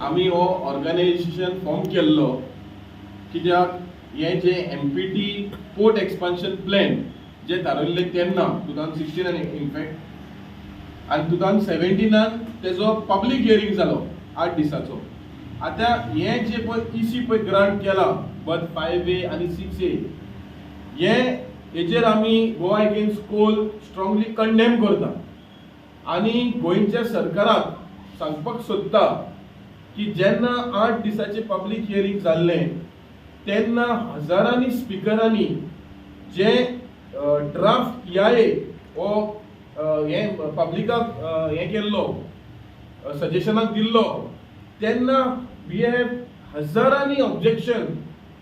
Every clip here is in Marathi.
आमी हो ऑर्गनायझेशन फॉर्म केल्लो कित्याक हे जे MPT पोर्ट एक्सपान्शन प्लॅन जे थारायल्ले तेन्ना 2016 इनफॅक्ट आनी 2017 तेजो पब्लीक हियरींग जालो 8 दिसाचो. आतां हे जे पळय EC पळय ग्रांट केला बट 5A आनी 6A हेजेर आमी Goa against coal strongly condemn करता आनी गोंयच्या सरकाराक सांगपाक सोदता की जेन्ना 8 दिसाचे पब्लीक हियरींग जाल्लें तेन्ना हजारांनी स्पिकरांनी जे ड्राफ्ट EIA हो हे पब्लिकाक हे केल्लो सजेशनाक दिल्लो तेन्ना वी हॅव हजारांनी objection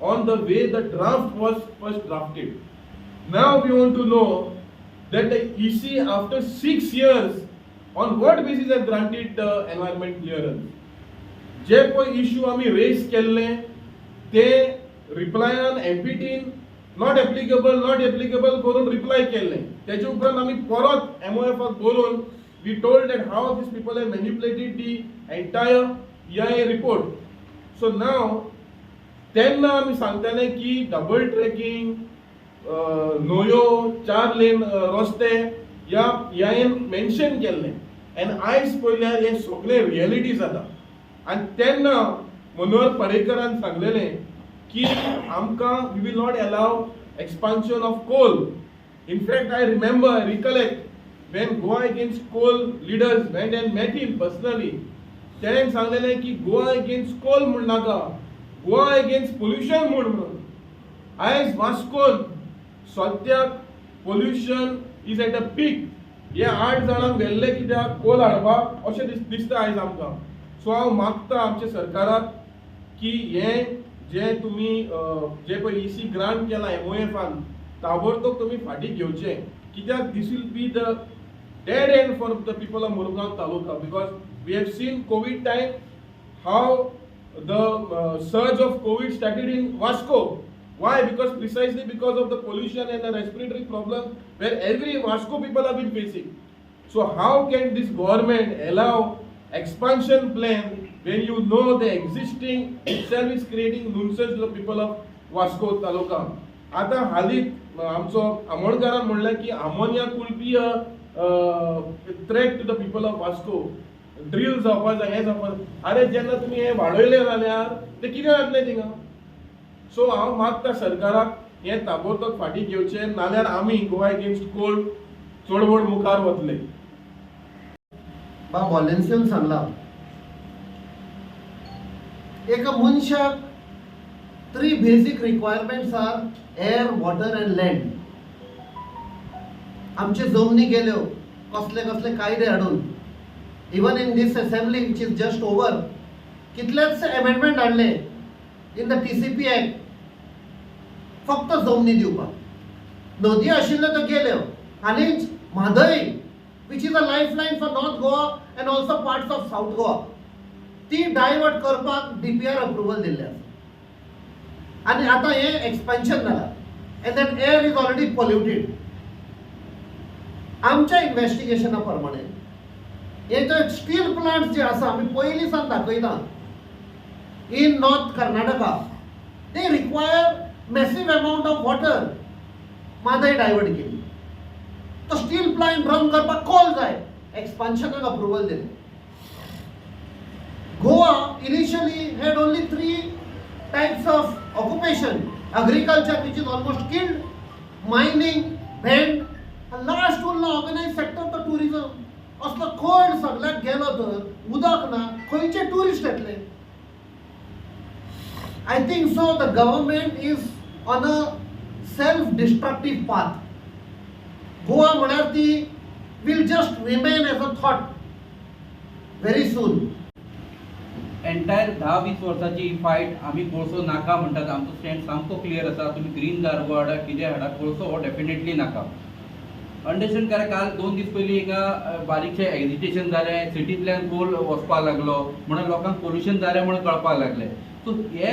on the way the draft was first drafted. Now we want to know that the EC after 6 years on what basis have granted the environment clearance. जे कोई issue आमी raise केल्ले ते रिप्लायान MPT not applicable करून reply केल्ले. तेजे उपरांत आमी परत MOF आक बोलून we told that how these people have manipulated the entire EIA report. So now तेन्ना आमी सांगताले की डबल ट्रॅकिंग नोयो 4 लेन रस्ते या EIAन मेन्शन केल्ले आनी आयज पळयल्यार हे सगळे रियलिटी जाता. आनी तेन्ना मनोहर पर्रेकरान सांगलेलें की आमकां we will not allow expansion of coal. In fact I recollect when Goa against coal leaders went and met him personally. तेणें सांगलेलें की गोवा अगेन्स्ट कोल म्हण नाका, गोवा अगेन्स्ट पोल्युशन म्हणून. आयज वास्कोन सद्याक पोल्युशन इज एट अ पीक. हे 8 जाणांक व्हेल्ले कित्याक कोल हाडपाक अशें दिसता आयज आमकां. सो हांव मागता आमच्या सरकाराक की हे जे तुमी जे पळय EC ग्रांट केला MOFान ताबडतोब तुमी फाटीं घेवचें कित्याक this will be the dead end for the people of Murgaon taluka because we have seen COVID time have the surge of COVID started in Vasco. Why? Precisely because of the pollution and the respiratory problem where every Vasco people have been facing. So how can this government allow expansion plan when you know the existing itself is creating nuisance to the people of Vasco taluka? आता हालीत आमचो आमोणकारान म्हणलें की ammonia could be a threat to the people of Vasco. Drill जावपा जाय हें जावपा. अरे जेन्ना तुमी हें वाडयलें जाल्यार ते कितें जातलें थिंगा. सो हांव मागता सरकाराक हें ताबडतोब फाटीं घेवचें नाल्यार आमी गोवा अगेन्स्ट कोल चडवड मुखार वतले. बा वॉलेन्सियन सांगला एका मनशाक 3 basic requirements are air, water and land. आमचे जमनी गेल्यो कसले कसले कायदे हाडून. Even in this assembly which is just over, कितलेच amendment हाडले in the TCP Act फक्त जमनी दिवपाक. नदी आशिल्ल्यो त्यो गेल्यो. हालींच Mhadei which is a lifeline for North Goa and also parts of South Goa ती डायवर्ट करपाक DPR अप्रुवल दिल्ले आसा. आनी आतां हे एक्सपेन्शन जाला and that air is already polluted. आमच्या इन्व्हेस्टिगेशना प्रमाणे हे जे स्टील प्लांट्स जे आसा आमी पयलीं सावन दाखयता in north Karnataka they require massive amount of water. Mhadei divert केली. तो स्टील प्लांट रन करपाक कोल जाय. एक्सपान्शनाक अप्रुवल दिलें. Goa initially had only 3 types of occupation: agriculture, which is almost killed, mining, and last one organized sector the tourism. असलो कोण सगळ्याक गेलो तर उदक ना खंयचे टुरिस्ट येतले. I think so the government is on a self destructive path. Goa म्हळ्यार ती will just remain as a thought very soon. Entire 10-20 Versace fight आमी कोळसो नाका म्हणटात. आमचो स्टँड सामको क्लियर आसा. तुमी ग्रीन कार्गो हाडा कितें हाडा, कोळसो हो डेफिनेटली नाका. अंडरस्टँड करा. काल 2 दीस पयलीं एका बारीकशें एग्जिटेशन जालें. सिटींतल्यान कोल वचपाक लागलो म्हणून लोकांक पोल्युशन जालें म्हणून कळपाक लागलें. सो हे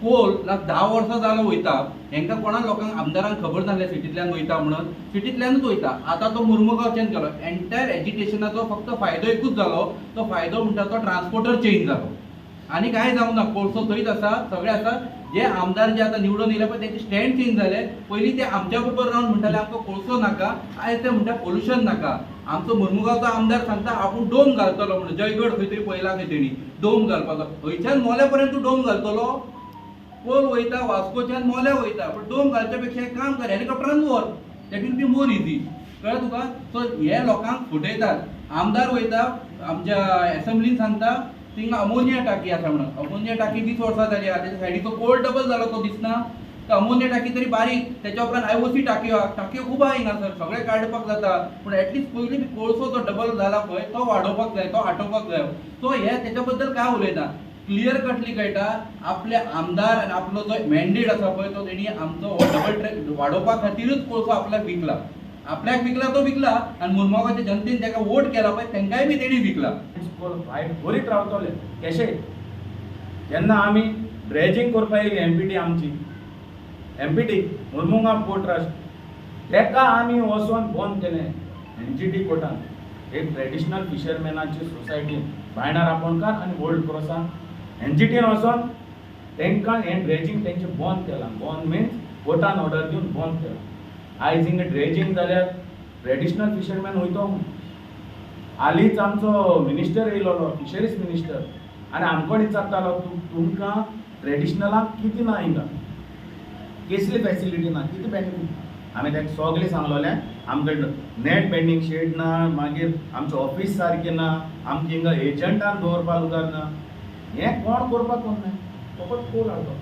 कोल 10 वर्सां जालो वयता. हेंकां कोणाक लोकांक आमदारांक खबर नासलें सिटींतल्यान वयता म्हणून. सिटींतल्यानूच वयता. आतां तो मुर्मुगांव चेंज केलो. एंटायर एजिटेशनाचो फक्त फायदो एकूच जालो. तो फायदो म्हणटा तो ट्रान्सपोर्टर चेंज जालो. आणि काय जाऊ ना, कोळसो थंयच आसा, सगळे आसा. जे आमदार जे आता निवडून येयले पळय तेंचे स्टँड चेंज जाले. पयलीं ते आमच्या बरोबर रावन म्हणटाले आमकां कोळसो नाका, आयज ते म्हणटा पोल्युशन नाका. आमचो मुर्मुगांवचो आमदार सांगता आपूण डोम घालतलो म्हणून. जयगड खंय तरी पयला खंय तेणी डोम घालपाचो. थंयच्यान मोल्या पर्यंत तूं डोम घालतलो? पोल वयता वास्कोच्यान मोल्या वयता, पण डोम घालच्या पेक्षा एक काम कर, हेलिकॉप्टरान व्हर. That will be more easy. कळ्ळें तुका? सो हे लोकांक फुटयतात. आमदार वयता आमच्या असेंब्लीन सांगता थिंगा अमोनिया टाकी आसा म्हणून. अमोनिया टाकी 20 वर्सां जाली आहा. तेच्या सायडीचो कोल डबल जालो तो दिसना. तो अमोनिया टाकी तरी बारीक, तेच्या उपरांत आयओसी टाकयो खूब आहा हिंगासर, सगळे काडपाक जाता. पूण एटलीस्ट पयलीं बी कोळसो जो डबल जाला पळय तो वाडोवपाक जाय, तो आटोवपाक जाय. सो हे तेच्या बद्दल काय उलयता, क्लियर कटली कळटा. आपले आमदार आनी आपलो जो मॅन्डेट आसा पळय तो तेणी आमचो डबल ट्रॅक वाडोवपा खातीरच कोळसो आपल्याक विकला. आपल्याक विकला तो विकला, आनी मुरमुगांवच्या जनतेन ताका वोट केला पळय तेंकाय बी तेणी विकला. बरीच रावतले कशे जेन्ना आमी ड्रेजिंग करपा येयली एमपीटी आमची एमपीटी मुरमुगांव पोर्ट ट्रस्ट तेका आमी वचोन बंद केलें एनजीटी कोर्टान. एक ट्रेडिशनल फिशरमॅनाची सोसायटी भायणार रापणकार आनी ओल्ड क्रॉसान एनजीटीन वचोन तांकां हें ड्रेजिंग तेंचें बंद केलां. बंद मिन्स कोर्टान ऑर्डर दिवन बंद केलां. आयज हिंगा ड्रेजिंग जाल्यार ट्रेडिशनल फिशरमॅन वयतो. हालींच आमचो मिनिस्टर येयलो फिशरीज मिनिस्टर आनी आमकोण विचारतालो तुमकां ट्रेडिशनलाक कितें ना हिंगा, कसली फॅसिलिटी ना, कितें बेनिफीट. हांवें ताका सगळें सांगलोलें आमकां नेट बेंडींग शेड ना, मागीर आमचें ऑफिस सारकें ना, आमकां हिंगा एजंटान दवरपाक उदार ना. हें कोण करपाक कोण ना, फकत कोल हाडपाक.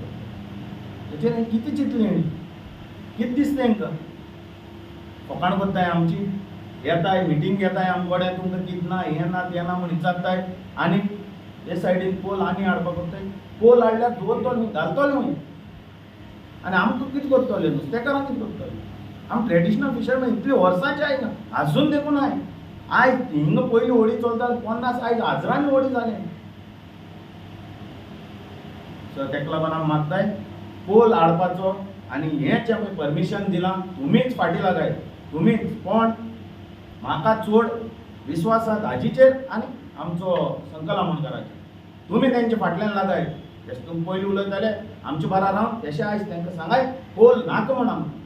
तेचेर कितें चिंतलें हेणी, कितें दिसलें हांकां. फकाण करताय आमची, येताय मिटींग घेताय आमकोडे, तुमकां कितें ना हें ना तें ना म्हूण विचारताय. आनी हे सायडीन पोल आनी हाडपाक करताय. पोल हाडल्यार दवरतलो घालतले हूंय. आनी आमकां कितें करतले, नुस्तेकारांक कितें करतले. आमी ट्रेडिशनल फिशरमॅन इतली वर्सांचे आय ना, आजून देखून आय. आयज हिंगा पयलीं होडी चलता 50, आयज हजारांनी होडी जाले. सो तेका लागून आमी मागताय पोल हाडपाचो. आनी हें जें पळय परमिशन दिलां तुमीच फाटीं लागाय, तुमीच. पण म्हाका चड विश्वास आसा दाजीचेर आनी आमचो संकल आमोणकराचेर. तुमी तेंच्या फाटल्यान लागाय. जशें तुमी पयलीं उलयताले आमचे बारा रावन तशें आयज तांकां सांगाय पोल नाका म्हण आमकां.